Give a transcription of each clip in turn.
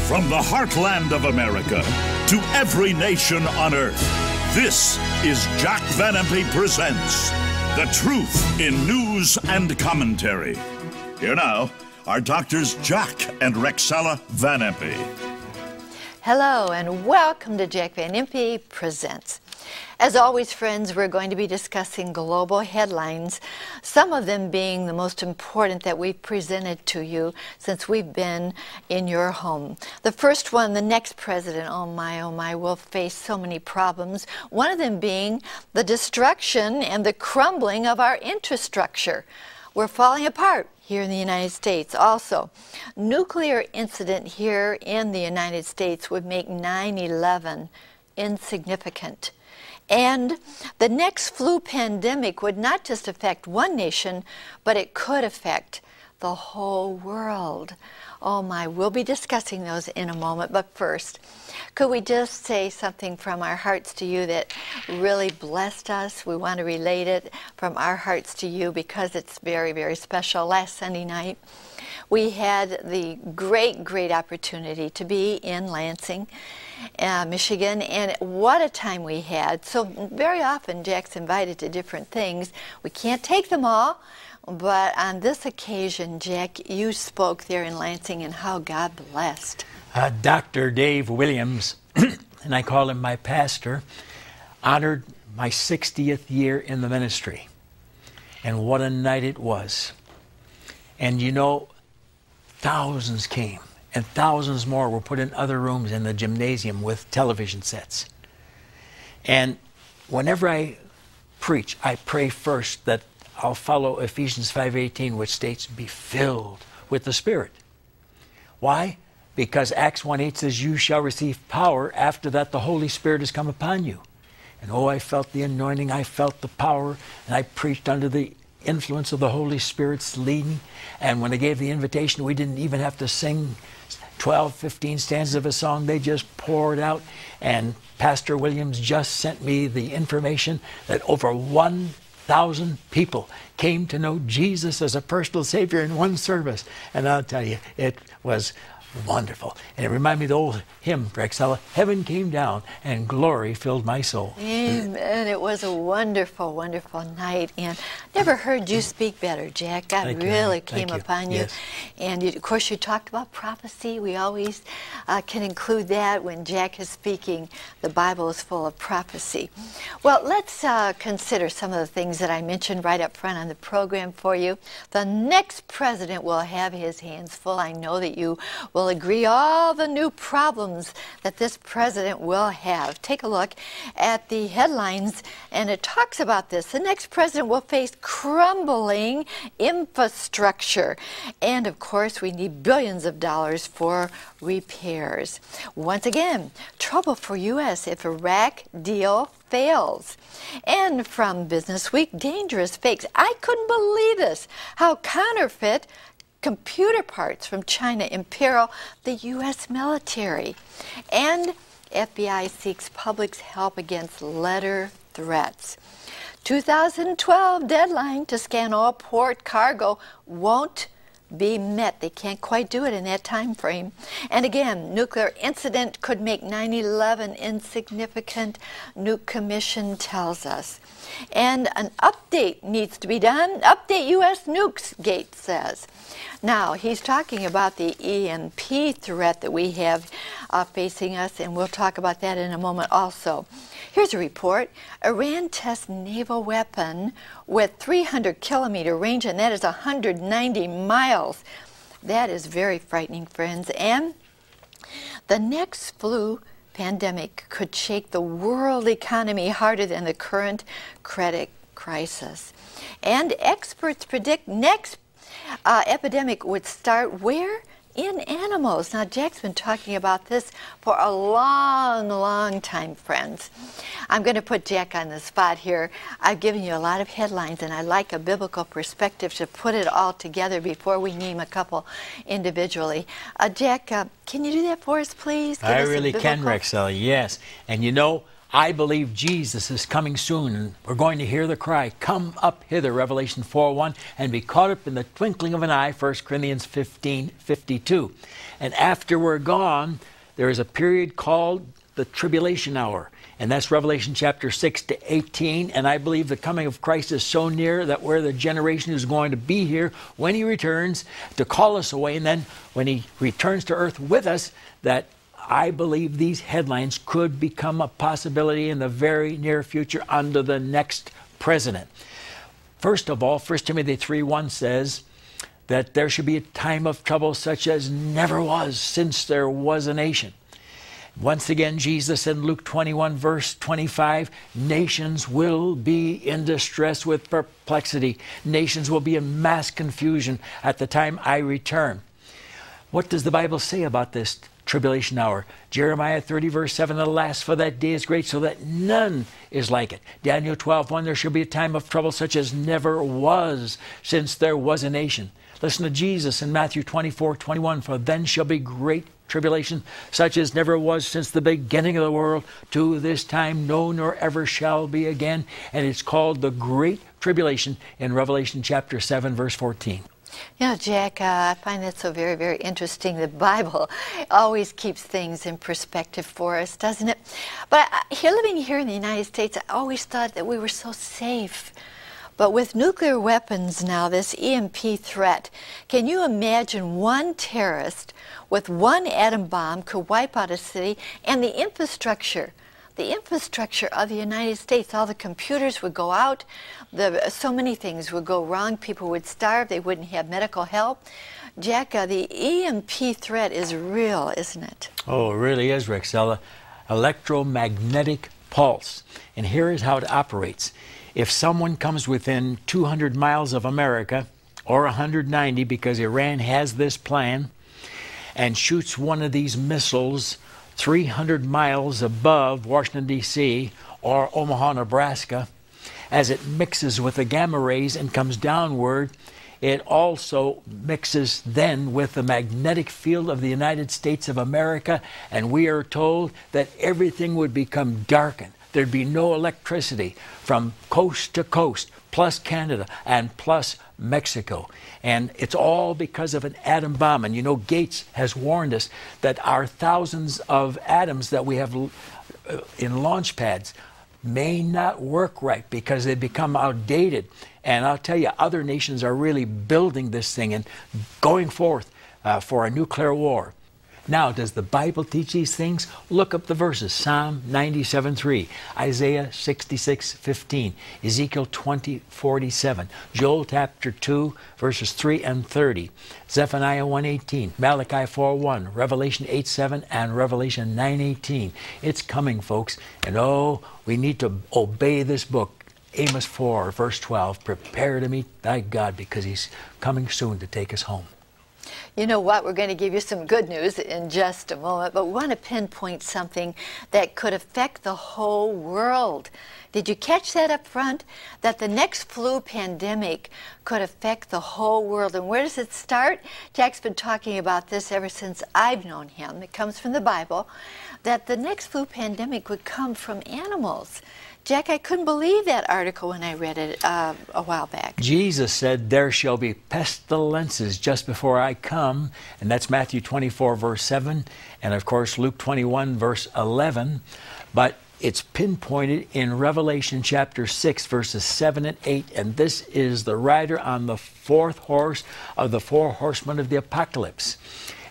From the heartland of America to every nation on earth, this is Jack Van Impe Presents The Truth in News and Commentary. Here now are Doctors Jack and Rexella Van Impe. Hello and welcome to Jack Van Impe Presents. As always, friends, we're going to be discussing global headlines, some of them being the most important that we've presented to you since we've been in your home. The first one, the next president, oh my, will face so many problems, one of them being the destruction and the crumbling of our infrastructure. We're falling apart here in the United States. Also, nuclear incident here in the United States would make 9/11 insignificant. And the next flu pandemic would not just affect one nation, but it could affect the whole world. Oh my, we'll be discussing those in a moment, but first, could we just say something from our hearts to you that really blessed us? We want to relate it from our hearts to you because it's very, very special. Last Sunday night, we had the great opportunity to be in Lansing, Michigan, and what a time we had. So very often Jack's invited to different things. We can't take them all, but on this occasion, Jack, you spoke there in Lansing and how God blessed. Dr. Dave Williams, and I call him my pastor, honored my 60th year in the ministry. And what a night it was. And you know, thousands came. And thousands more were put in other rooms in the gymnasium with television sets. And whenever I preach, I pray first that I'll follow Ephesians 5:18, which states, be filled with the Spirit. Why? Because Acts 1:8 says, you shall receive power. After that, the Holy Spirit has come upon you. And oh, I felt the anointing, I felt the power, and I preached under the influence of the Holy Spirit's leading. And when I gave the invitation, we didn't even have to sing 12, 15 stanzas of a song. They just poured out. And Pastor Williams just sent me the information that over 1,000 people came to know Jesus as a personal Savior in one service. And I'll tell you, it was wonderful. And it reminded me of the old hymn, Rexella, heaven came down and glory filled my soul. Amen. It was a wonderful night. And never heard you speak better, Jack. God really came upon you. Yes. And of course, you talked about prophecy. We always can include that when Jack is speaking. The Bible is full of prophecy. Well, let's consider some of the things that I mentioned right up front on the program for you. The next president will have his hands full. I know that you will agree all the new problems that this president will have. Take a look at the headlines, and it talks about this. The next president will face crumbling infrastructure. And of course, we need billions of dollars for repairs. Once again, trouble for U.S. if Iraq deal fails. And from Business Week, dangerous fakes. I couldn't believe this. How counterfeit computer parts from China imperil the U.S. military. And FBI seeks public's help against letter threats. 2012 deadline to scan all port cargo won't be met. They can't quite do it in that time frame. And again, nuclear incident could make 9/11 insignificant, Nuke Commission tells us. And an update needs to be done. Update U.S. nukes, Gates says. Now, he's talking about the EMP threat that we have facing us, and we'll talk about that in a moment also. Here's a report. Iran tests naval weapon with 300-kilometer range, and that is 190 miles. That is very frightening, friends. And the next flu pandemic could shake the world economy harder than the current credit crisis. And experts predict next epidemic would start where? In animals. Now, Jack's been talking about this for a long time, friends. I'm going to put Jack on the spot here. I've given you a lot of headlines, and I like a biblical perspective to put it all together before we name a couple individually. Jack, can you do that for us, please? I really can, Rexella, yes. And you know, I believe Jesus is coming soon, and we're going to hear the cry, "Come up hither," Revelation 4:1, and be caught up in the twinkling of an eye, 1 Corinthians 15:52. And after we're gone, there is a period called the tribulation hour, and that's Revelation chapter 6 to 18. And I believe the coming of Christ is so near that we're the generation who's going to be here when he returns to call us away, and then when he returns to earth with us, that I believe these headlines could become a possibility in the very near future under the next president. First of all, 1 Timothy 3:1 says that there should be a time of trouble such as never was since there was a nation. Once again, Jesus said in Luke 21, verse 25, nations will be in distress with perplexity. Nations will be in mass confusion at the time I return. What does the Bible say about this tribulation hour? Jeremiah 30, verse 7, alas, for that day is great, so that none is like it. Daniel 12:1, there shall be a time of trouble such as never was since there was a nation. Listen to Jesus in Matthew 24:21, for then shall be great tribulation, such as never was since the beginning of the world, to this time, no, nor ever shall be again. And it's called the Great Tribulation in Revelation chapter 7, verse 14. You know, Jack, I find that so very, very interesting. The Bible always keeps things in perspective for us, doesn't it? But living here in the United States, I always thought that we were so safe. But with nuclear weapons now, this EMP threat, can you imagine one terrorist with one atom bomb could wipe out a city, and the infrastructure of the United States, all the computers would go out, so many things would go wrong, people would starve, they wouldn't have medical help. Jack, the EMP threat is real, isn't it? Oh, it really is, Rexella. Electromagnetic pulse. And here is how it operates. If someone comes within 200 miles of America, or 190 because Iran has this plan, and shoots one of these missiles 300 miles above Washington, D.C., or Omaha, Nebraska, as it mixes with the gamma rays and comes downward, it also mixes then with the magnetic field of the United States of America, and we are told that everything would become darkened. There'd be no electricity from coast to coast, plus Canada and plus Mexico. And it's all because of an atom bomb. And you know, Gates has warned us that our thousands of atoms that we have in launch pads may not work right because they become outdated. And I'll tell you, other nations are really building this thing and going forth for a nuclear war. Now, does the Bible teach these things? Look up the verses. Psalm 97:3, Isaiah 66:15, Ezekiel 20:47, Joel chapter 2, verses 3 and 30, Zephaniah 1:18, Malachi 4:1, Revelation 8:7, and Revelation 9:18. It's coming, folks. And oh, we need to obey this book. Amos 4, verse 12, prepare to meet thy God, because he's coming soon to take us home. You know what? We're going to give you some good news in just a moment, but we want to pinpoint something that could affect the whole world. Did you catch that up front? That the next flu pandemic could affect the whole world. And where does it start? Jack's been talking about this ever since I've known him. It comes from the Bible, that the next flu pandemic would come from animals. Jack, I couldn't believe that article when I read it a while back. Jesus said, there shall be pestilences just before I come. And that's Matthew 24, verse 7. And of course, Luke 21, verse 11. But it's pinpointed in Revelation chapter 6, verses 7 and 8. And this is the rider on the fourth horse of the four horsemen of the apocalypse.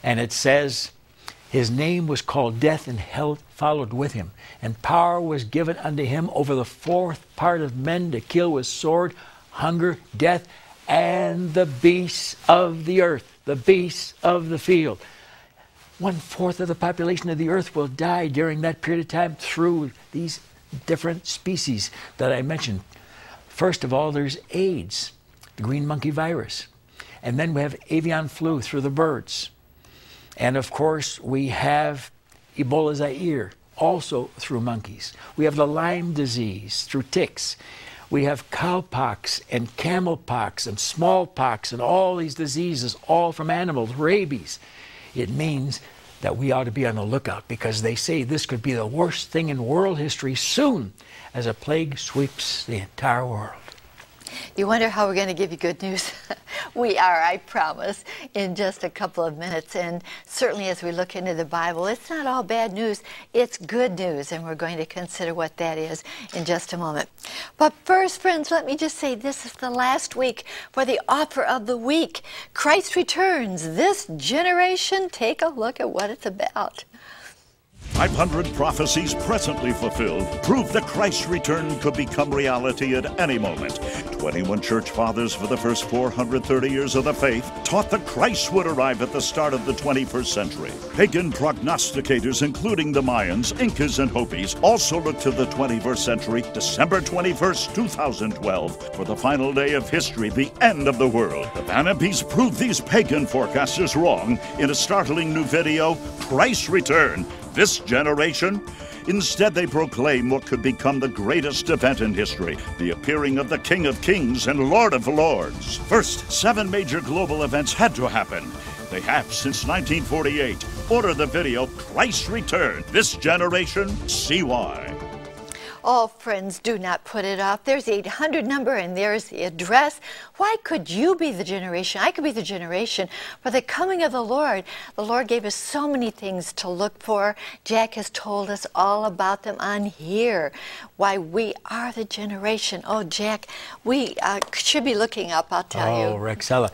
And it says, his name was called Death, and hell followed with him. And power was given unto him over the fourth part of men to kill with sword, hunger, death, and the beasts of the earth, the beasts of the field. 1/4 of the population of the earth will die during that period of time through these different species that I mentioned. First of all, there's AIDS, the green monkey virus. And then we have avian flu through the birds. And of course, we have Ebola Zaire, also through monkeys. We have the Lyme disease through ticks. We have cowpox and camelpox and smallpox and all these diseases, all from animals, rabies. It means that we ought to be on the lookout, because they say this could be the worst thing in world history soon as a plague sweeps the entire world. You wonder how we're going to give you good news? We are, I promise, in just a couple of minutes. And certainly as we look into the Bible, it's not all bad news. It's good news, and we're going to consider what that is in just a moment. But first, friends, let me just say this is the last week for the offer of the week. Christ returns. This generation, take a look at what it's about. 500 prophecies presently fulfilled prove that Christ's return could become reality at any moment. 21 church fathers for the first 430 years of the faith taught that Christ would arrive at the start of the 21st century. Pagan prognosticators, including the Mayans, Incas, and Hopis, also looked to the 21st century, December 21st, 2012, for the final day of history, the end of the world. The Van Impes proved these pagan forecasters wrong in a startling new video, Christ's Return. This generation, instead they proclaim what could become the greatest event in history, the appearing of the King of Kings and Lord of Lords. First, 7 major global events had to happen. They have since 1948. Order the video, Christ's Return. This generation, see why. Oh, friends, do not put it off. There's the 800 number and there's the address. Why could you be the generation? I could be the generation for the coming of the Lord. The Lord gave us so many things to look for. Jack has told us all about them on here. Why, we are the generation. Oh, Jack, we should be looking up, I'll tell you. Oh, Rexella.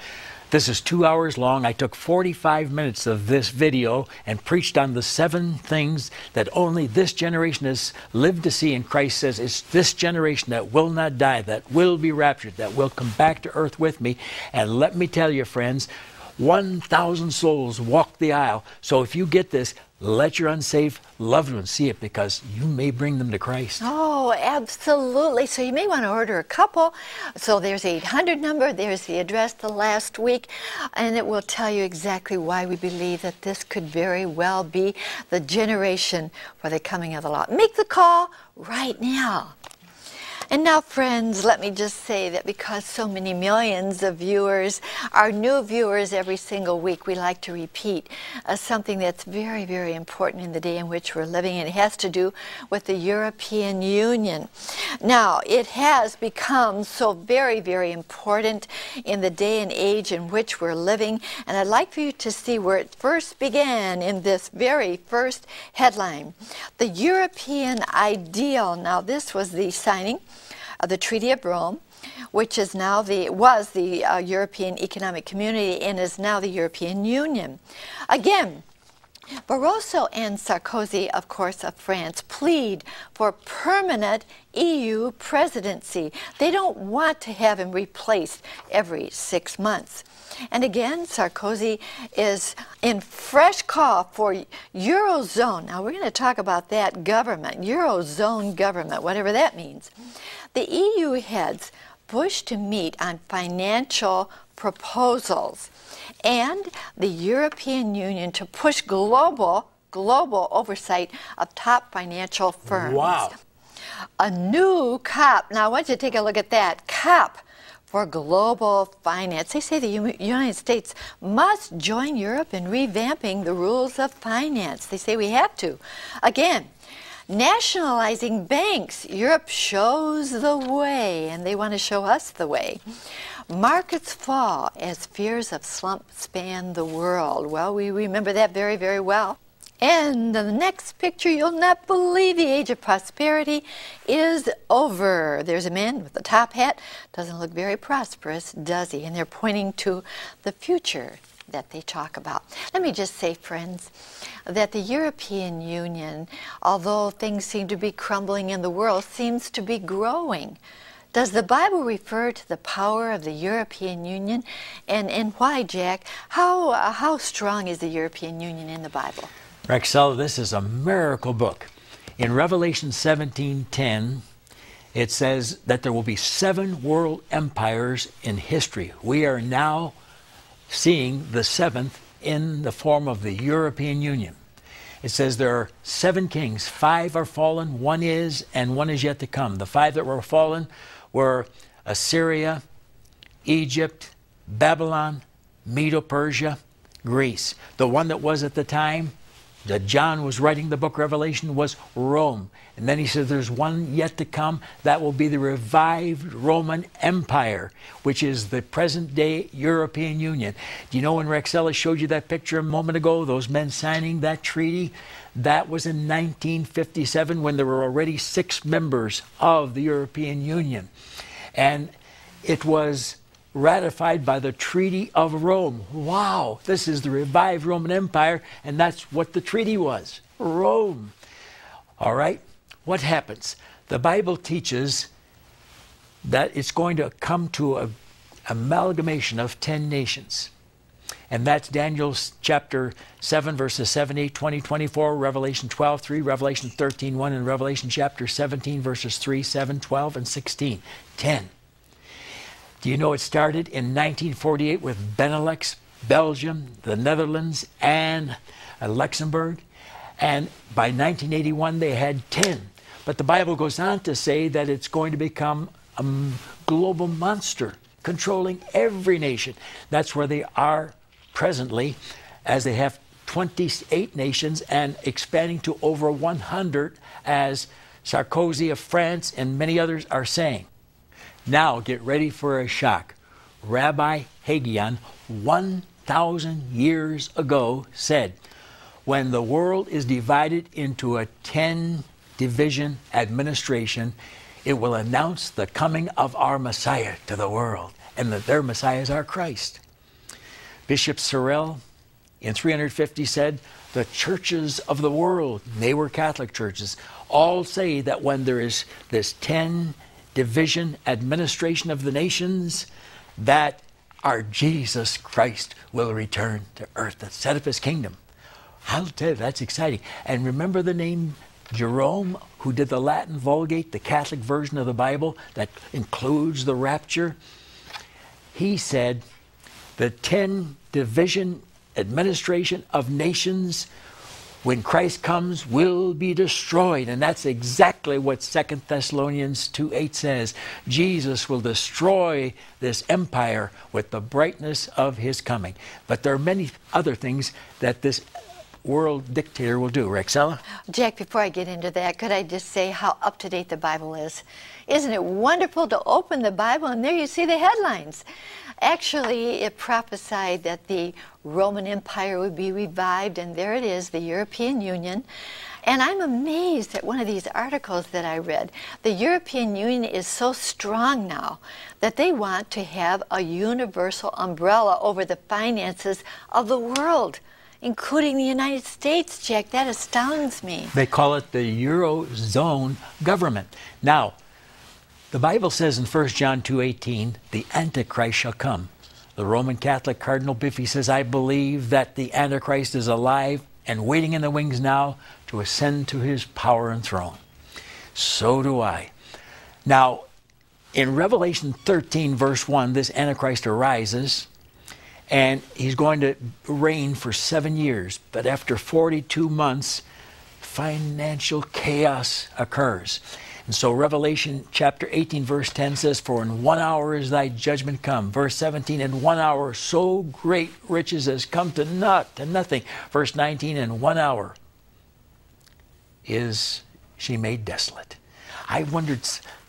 This is 2 hours long. I took 45 minutes of this video and preached on the 7 things that only this generation has lived to see. And Christ says it's this generation that will not die, that will be raptured, that will come back to earth with me. And let me tell you, friends, 1,000 souls walk the aisle. So if you get this, let your unsaved loved ones see it, because you may bring them to Christ. Oh, absolutely. So you may want to order a couple. So there's the 800 number, there's the address the last week, and it will tell you exactly why we believe that this could very well be the generation for the coming of the Lord. Make the call right now. And now, friends, let me just say that because so many millions of viewers are new viewers every single week, we like to repeat something that's very, very important in the day in which we're living, and it has to do with the European Union. Now, it has become so very, very important in the day and age in which we're living, and I'd like for you to see where it first began in this very first headline. The European ideal. Now, this was the signing of the Treaty of Rome, which is now was the European Economic Community and is now the European Union. Again, Barroso and Sarkozy, of course, of France, plead for permanent EU presidency. They don't want to have him replaced every 6 months. And again, Sarkozy is in fresh call for Eurozone. Now, we're going to talk about that government, Eurozone government, whatever that means. The EU heads push to meet on financial proposals, and the European Union to push global oversight of top financial firms. Wow. A new COP. Now, I want you to take a look at that. COP for global finance. They say the United States must join Europe in revamping the rules of finance. They say we have to. Again, nationalizing banks. Europe shows the way, and they want to show us the way. Markets fall as fears of slump span the world. Well, we remember that very, very well. And the next picture, you'll not believe the age of prosperity is over. There's a man with a top hat. Doesn't look very prosperous, does he? And they're pointing to the future that they talk about. Let me just say, friends, that the European Union, although things seem to be crumbling in the world, seems to be growing. Does the Bible refer to the power of the European Union? And why, Jack? How strong is the European Union in the Bible? Rexella, this is a miracle book. In Revelation 17:10, it says that there will be 7 world empires in history. We are now seeing the 7th in the form of the European Union. It says there are 7 kings. 5 are fallen, 1 is, and 1 is yet to come. The 5 that were fallen were Assyria, Egypt, Babylon, Medo-Persia, Greece. The one that was at the time that John was writing the book Revelation was Rome. And then he said there's one yet to come that will be the revived Roman Empire, which is the present-day European Union. Do you know when Rexella showed you that picture a moment ago, those men signing that treaty? That was in 1957 when there were already 6 members of the European Union. And it was ratified by the Treaty of Rome. Wow, this is the revived Roman Empire, and that's what the treaty was, Rome. All right, what happens? The Bible teaches that it's going to come to an amalgamation of 10 nations. And that's Daniel chapter 7, verses 7, 8, 20, 24, Revelation 12, 3, Revelation 13, 1, and Revelation chapter 17, verses 3, 7, 12, and 16. 10. Do you know it started in 1948 with Benelux, Belgium, the Netherlands, and Luxembourg? And by 1981, they had 10. But the Bible goes on to say that it's going to become a global monster, controlling every nation. That's where they are presently, as they have 28 nations and expanding to over 100, as Sarkozy of France and many others are saying. Now get ready for a shock. Rabbi Haggai 1,000 years ago said, when the world is divided into a 10-division administration, it will announce the coming of our Messiah to the world, and that their Messiah is our Christ. Bishop Sorel in 350 said, the churches of the world, they were Catholic churches, all say that when there is this 10-division administration of the nations, that our Jesus Christ will return to earth and set up his kingdom. I'll tell you, that's exciting. And remember the name Jerome, who did the Latin Vulgate, the Catholic version of the Bible that includes the rapture? He said, the 10-division administration of nations, when Christ comes, will be destroyed. And that's exactly what 2 Thessalonians 2:8 says. Jesus will destroy this empire with the brightness of his coming. But there are many other things that this world dictator will do. Rexella? Jack, before I get into that, could I just say how up-to-date the Bible is? Isn't it wonderful to open the Bible and there you see the headlines? Actually, it prophesied that the Roman Empire would be revived, and there it is, the European Union. And I'm amazed at one of these articles that I read. The European Union is so strong now that they want to have a universal umbrella over the finances of the world, including the United States, Jack. That astounds me. They call it the Eurozone government. Now, the Bible says in 1 John 2:18, the Antichrist shall come. The Roman Catholic Cardinal Biffy says, I believe that the Antichrist is alive and waiting in the wings now to ascend to his power and throne. So do I. Now, in Revelation 13, verse 1, this Antichrist arises, and he's going to reign for 7 years. But after 42 months, financial chaos occurs. And so Revelation chapter 18, verse 10 says, for in 1 hour is thy judgment come. Verse 17, in 1 hour so great riches has come to naught, to nothing. Verse 19, in 1 hour is she made desolate. I wondered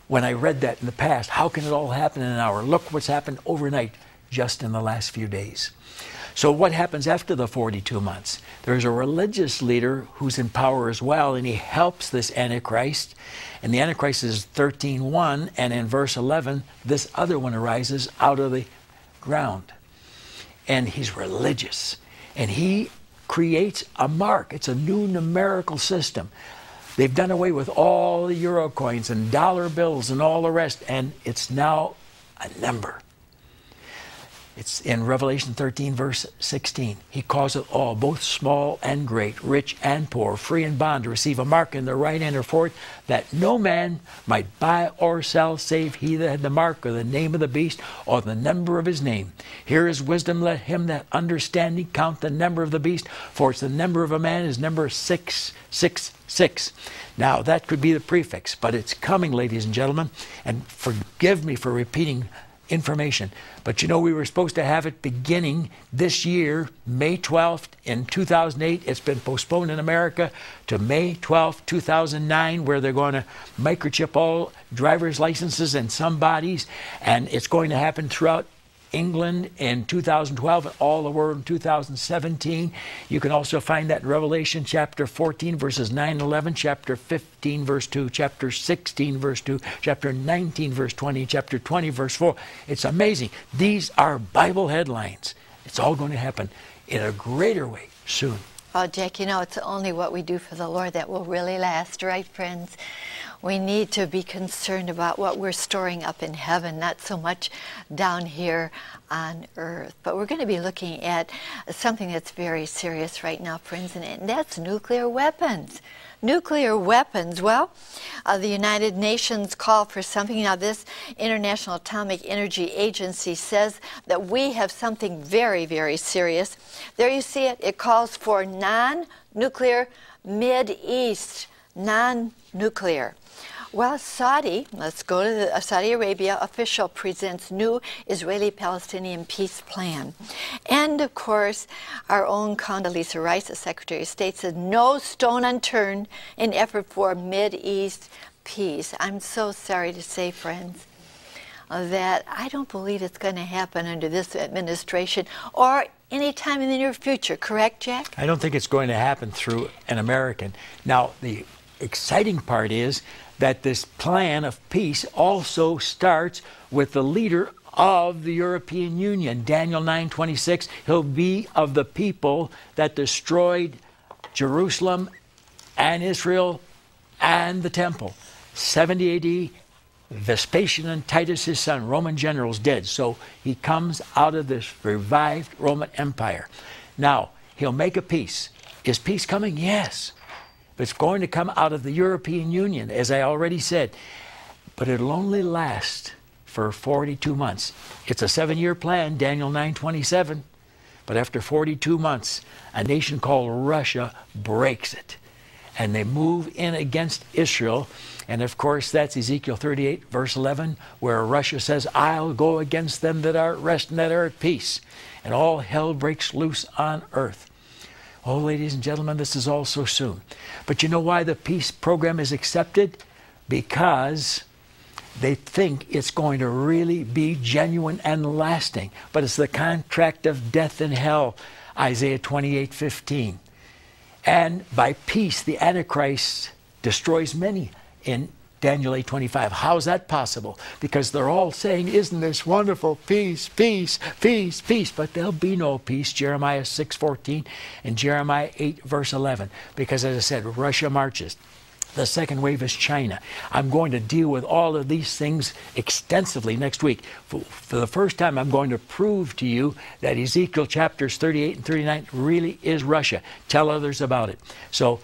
when I read that in the past, how can it all happen in an hour? Look what's happened overnight just in the last few days. So what happens after the 42 months? There's a religious leader who's in power as well, and he helps this Antichrist. And the Antichrist is 13:1, and in verse 11, this other one arises out of the ground. And he's religious. And he creates a mark. It's a new numerical system. They've done away with all the euro coins and dollar bills and all the rest, and it's now a number. It's in Revelation 13, verse 16. He calls it all, both small and great, rich and poor, free and bond, to receive a mark in their right hand or forehead, that no man might buy or sell, save he that had the mark or the name of the beast or the number of his name. Here is wisdom. Let him that understanding count the number of the beast, for it's the number of a man is number 666. Now, that could be the prefix, but it's coming, ladies and gentlemen, and forgive me for repeating information. But you know, we were supposed to have it beginning this year, May 12th in 2008. It's been postponed in America to May 12th, 2009, where they're going to microchip all driver's licenses in some bodies. And it's going to happen throughout England in 2012 and all the world in 2017. You can also find that in Revelation chapter 14 verses 9 and 11, chapter 15 verse 2, chapter 16 verse 2, chapter 19 verse 20, chapter 20 verse 4. It's amazing. These are Bible headlines. It's all going to happen in a greater way soon. Well, Jack, you know, it's only what we do for the Lord that will really last, right, friends? We need to be concerned about what we're storing up in heaven, not so much down here on earth. But we're going to be looking at something that's very serious right now, friends, and that's nuclear weapons. Nuclear weapons. Well, the United Nations call for something. Now, this International Atomic Energy Agency says that we have something very, very serious. There you see it. It calls for non-nuclear Mid-East, non-nuclear. Well, let's go to the Saudi Arabia official presents new Israeli-Palestinian peace plan. And, of course, our own Condoleezza Rice, the Secretary of State, said no stone unturned in effort for Mid-East peace. I'm so sorry to say, friends, that I don't believe it's going to happen under this administration or any time in the near future. Correct, Jack? I don't think it's going to happen through an American. Now, the exciting part is that this plan of peace also starts with the leader of the European Union. Daniel 9:26, he'll be of the people that destroyed Jerusalem and Israel and the temple. 70 AD, Vespasian and Titus, his son, Roman generals, dead. So he comes out of this revived Roman Empire. Now, he'll make a peace. Is peace coming? Yes. It's going to come out of the European Union, as I already said. But it'll only last for 42 months. It's a 7-year plan, Daniel 9:27. But after 42 months, a nation called Russia breaks it. And they move in against Israel. And of course, that's Ezekiel 38, verse 11, where Russia says, I'll go against them that are at rest and that are at peace. And all hell breaks loose on earth. Oh, ladies and gentlemen, this is all so soon. But you know why the peace program is accepted? Because they think it's going to really be genuine and lasting. But it's the contract of death and hell, Isaiah 28:15. And by peace, the Antichrist destroys many in Daniel 8:25. How's that possible? Because they're all saying, isn't this wonderful? Peace, peace, peace, peace. But there'll be no peace, Jeremiah 6:14 and Jeremiah 8, verse 11. Because as I said, Russia marches. The second wave is China. I'm going to deal with all of these things extensively next week. For the first time, I'm going to prove to you that Ezekiel chapters 38 and 39 really is Russia. Tell others about it. So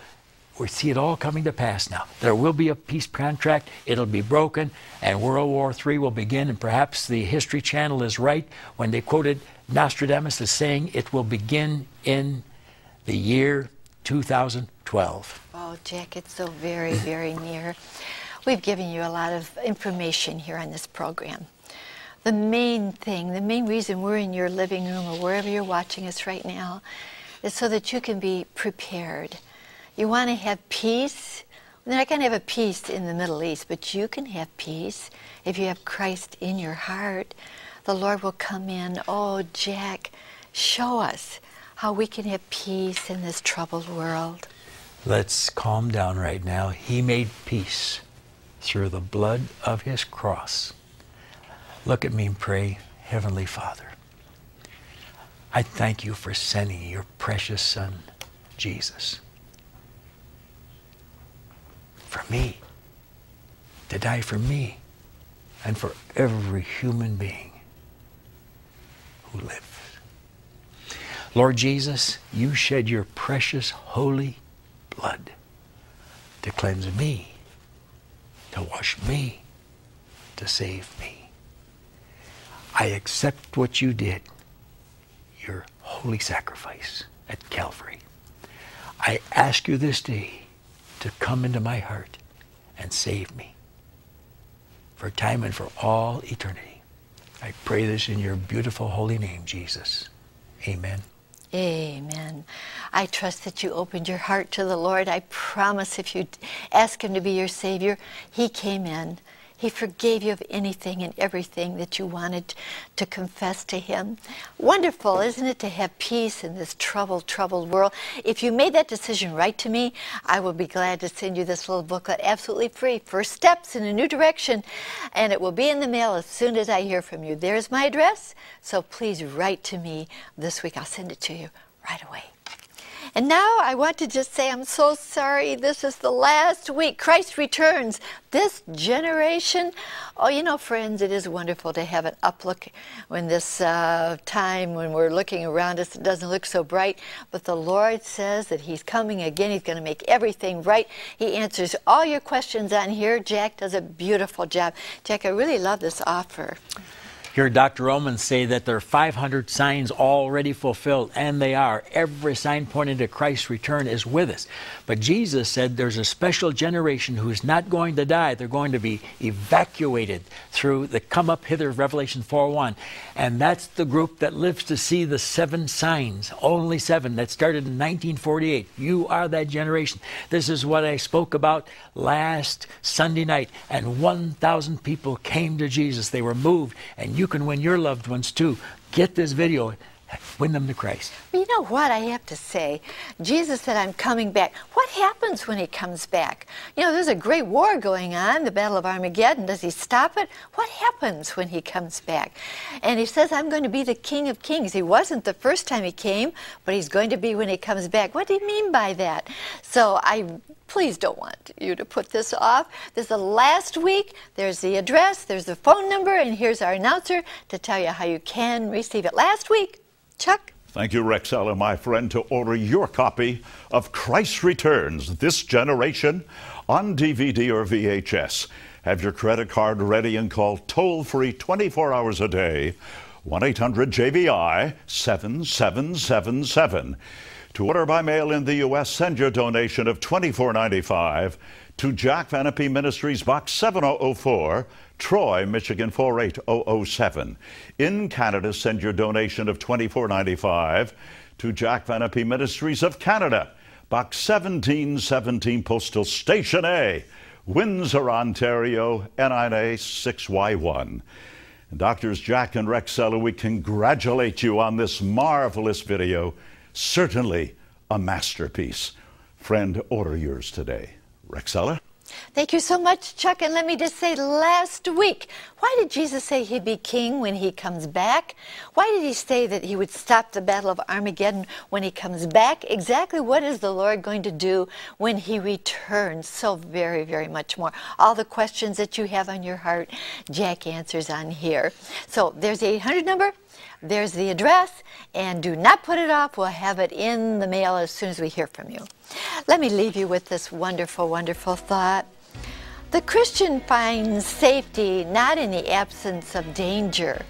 we see it all coming to pass now. There will be a peace contract. It'll be broken, and World War III will begin. And perhaps the History Channel is right when they quoted Nostradamus as saying it will begin in the year 2012. Oh, Jack, it's so very, very near. We've given you a lot of information here on this program. The main thing, the main reason we're in your living room or wherever you're watching us right now is so that you can be prepared. You want to have peace. They're not going to have a peace in the Middle East, but you can have peace if you have Christ in your heart. The Lord will come in. Oh, Jack, show us how we can have peace in this troubled world. Let's calm down right now. He made peace through the blood of his cross. Look at me and pray. Heavenly Father, I thank you for sending your precious Son, Jesus, for me, to die for me, and for every human being who lives. Lord Jesus, you shed your precious holy blood to cleanse me, to wash me, to save me. I accept what you did, your holy sacrifice at Calvary. I ask you this day to come into my heart and save me for time and for all eternity. I pray this in your beautiful holy name, Jesus. Amen. Amen. I trust that you opened your heart to the Lord. I promise if you ask Him to be your Savior, He came in. He forgave you of anything and everything that you wanted to confess to Him. Wonderful, isn't it, to have peace in this troubled world? If you made that decision, write to me. I will be glad to send you this little booklet absolutely free. First Steps in a New Direction. And it will be in the mail as soon as I hear from you. There's my address. So please write to me this week. I'll send it to you right away. And now I want to just say I'm so sorry. This is the last week. Christ returns. This generation, oh, you know, friends, it is wonderful to have an uplook when this time when we're looking around us, it doesn't look so bright. But the Lord says that He's coming again. He's going to make everything right. He answers all your questions on here. Jack does a beautiful job. Jack, I really love this offer. Here, Dr. Romans say that there are 500 signs already fulfilled, and they are. Every sign pointing to Christ's return is with us. But Jesus said there's a special generation who's not going to die. They're going to be evacuated through the come up hither of Revelation 4:1. And that's the group that lives to see the 7 signs, only 7, that started in 1948. You are that generation. This is what I spoke about last Sunday night. And 1,000 people came to Jesus. They were moved. And you can win your loved ones too. Get this video. Win them to Christ. You know what I have to say? Jesus said, I'm coming back. What happens when He comes back? You know, there's a great war going on, the Battle of Armageddon. Does He stop it? What happens when He comes back? And He says, I'm going to be the King of Kings. He wasn't the first time He came, but He's going to be when He comes back. What do you mean by that? So please don't want you to put this off. This is the last week. There's the address, there's the phone number, and here's our announcer to tell you how you can receive it. Last week, Chuck? Thank you, Rexella, my friend, to order your copy of Christ Returns, This Generation, on DVD or VHS. Have your credit card ready and call toll-free 24 hours a day, 1-800-JVI-7777. To order by mail in the U.S., send your donation of $24.95 to Jack Van Impe Ministries, Box 7004, Troy, Michigan 48007. In Canada, send your donation of $24.95 to Jack Van Impe Ministries of Canada, Box 1717, Postal Station A, Windsor, Ontario, NIA 6Y1. Doctors Jack and Rexella, we congratulate you on this marvelous video. Certainly a masterpiece. Friend, order yours today. Rexella? Thank you so much, Chuck. And let me just say, last week, why did Jesus say He'd be king when He comes back? Why did He say that He would stop the Battle of Armageddon when He comes back? Exactly what is the Lord going to do when He returns? So very, very much more. All the questions that you have on your heart, Jack answers on here. So there's the 800 number. There's the address, and do not put it off. We'll have it in the mail as soon as we hear from you. Let me leave you with this wonderful, wonderful thought. The Christian finds safety not in the absence of danger,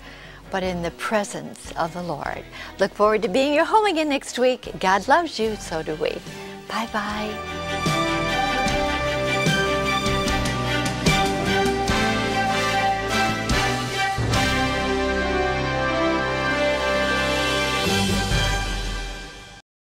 but in the presence of the Lord. Look forward to being your home again next week. God loves you, so do we. Bye-bye.